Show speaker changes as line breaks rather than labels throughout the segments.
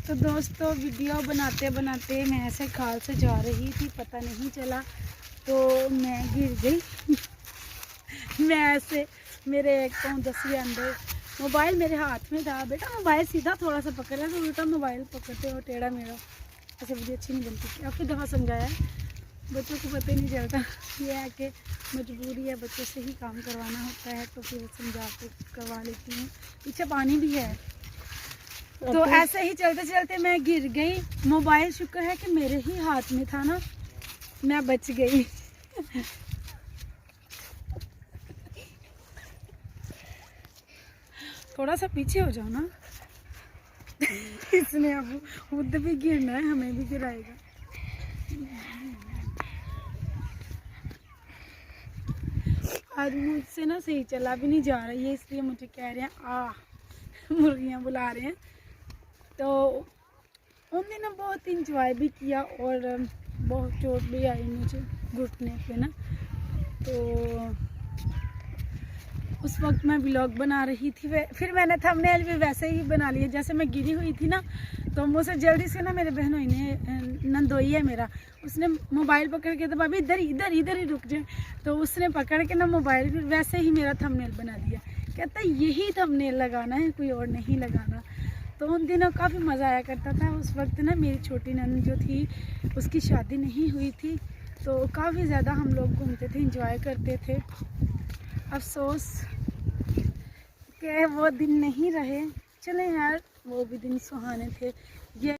तो दोस्तों वीडियो बनाते बनाते मैं ऐसे खाल से जा रही थी, पता नहीं चला तो मैं गिर गई। मैं ऐसे मेरे एक पाँव 10 के अंदर मोबाइल मेरे हाथ में था। बेटा मोबाइल सीधा थोड़ा सा पकड़ रहा, तो उल्टा मोबाइल पकड़ते हो टेढ़ा मेरा, ऐसे वीडियो अच्छी नहीं बनती। काफ़ी दफ़ा समझाया है, बच्चों को पता ही नहीं चलता। ये है कि मजबूरी है, बच्चों से ही काम करवाना होता है, तो फिर समझा के करवा लेती हूँ। पीछे पानी भी है। तो ऐसे ही चलते चलते मैं गिर गई। मोबाइल शुक्र है कि मेरे ही हाथ में था ना, मैं बच गई। थोड़ा सा पीछे हो जाओ ना। इसने अब खुद भी गिरना है, हमें भी गिराएगा। आज मुझसे ना सही चला भी नहीं जा रहा है, इसलिए मुझे कह रहे हैं मुर्गियाँ बुला रहे हैं। तो उन दिनों बहुत इंजॉय भी किया और बहुत चोट भी आई मुझे घुटने पे ना। तो उस वक्त मैं व्लॉग बना रही थी, फिर मैंने थंबनेल भी वैसे ही बना लिया जैसे मैं गिरी हुई थी ना। तो मुझसे जल्दी से ना मेरे बहनोई ने, नंदोई है मेरा, उसने मोबाइल पकड़ के, तो भाभी इधर इधर इधर ही रुक जाए। तो उसने पकड़ के ना मोबाइल, फिर वैसे ही मेरा थंबनेल बना दिया। कहता यही थंबनेल लगाना है, कोई और नहीं लगाना। तो उन दिनों काफ़ी मज़ा आया करता था। उस वक्त ना मेरी छोटी नंद जो थी उसकी शादी नहीं हुई थी, तो काफ़ी ज़्यादा हम लोग घूमते थे, इंजॉय करते थे। अफसोस कि वो दिन नहीं रहे। चले यार, वो भी दिन सुहाने थे। ये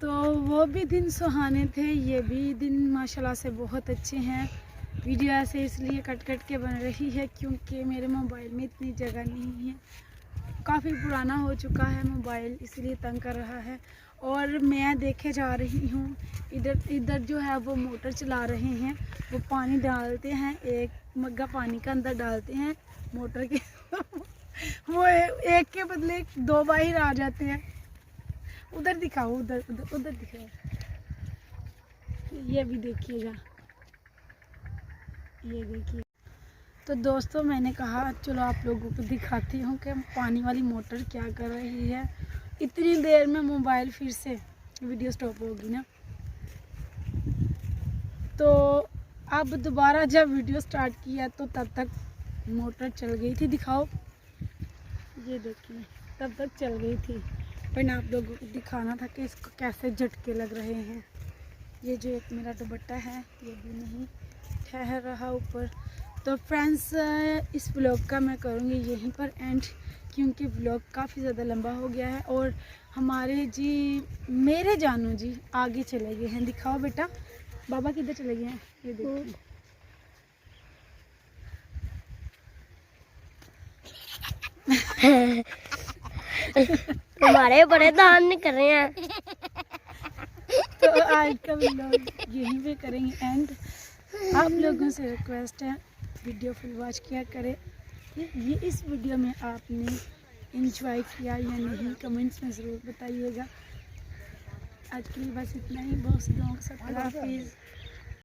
तो वो भी दिन सुहाने थे, ये भी दिन माशाल्लाह से बहुत अच्छे हैं। वीडियो ऐसे इसलिए कट कट के बन रही है क्योंकि मेरे मोबाइल में इतनी जगह नहीं है, काफ़ी पुराना हो चुका है मोबाइल, इसलिए तंग कर रहा है। और मैं देखे जा रही हूँ, इधर जो है वो मोटर चला रहे हैं, वो पानी डालते हैं, एक मग्गा पानी का अंदर डालते हैं मोटर के। वो एक के बदले दो बाहर आ जाते हैं। उधर दिखाओ, उधर उधर उधर दिखाओ, ये भी देखिएगा, ये देखिए। तो दोस्तों मैंने कहा चलो आप लोगों को दिखाती हूँ कि पानी वाली मोटर क्या कर रही है। इतनी देर में मोबाइल फिर से वीडियो स्टॉप होगी ना, तो अब दोबारा जब वीडियो स्टार्ट किया तो तब तक मोटर चल गई थी। दिखाओ, ये देखिए, तब तक चल गई थी। पर आप लोगों को दिखाना था कि इसको कैसे झटके लग रहे हैं। ये जो एक मेरा दुपट्टा है ये भी नहीं ठहर रहा ऊपर। तो फ्रेंड्स इस व्लॉग का मैं करूँगी यहीं पर एंड, क्योंकि व्लॉग काफ़ी ज़्यादा लंबा हो गया है और हमारे जी मेरे जानू जी आगे चले गए हैं। दिखाओ बेटा, बाबा किधर चले गए हैं, ये देखिए।
हमारे बड़े दान कर रहे हैं।
तो आज का व्लॉग यहीं पे करेंगे एंड। आप लोगों से रिक्वेस्ट है वीडियो फुल वॉच किया करें। ये इस वीडियो में आपने इंजॉय किया या नहीं, कमेंट्स में ज़रूर बताइएगा। आज के लिए बस इतना ही। बहुत से लोगों के साथ हाफिज़।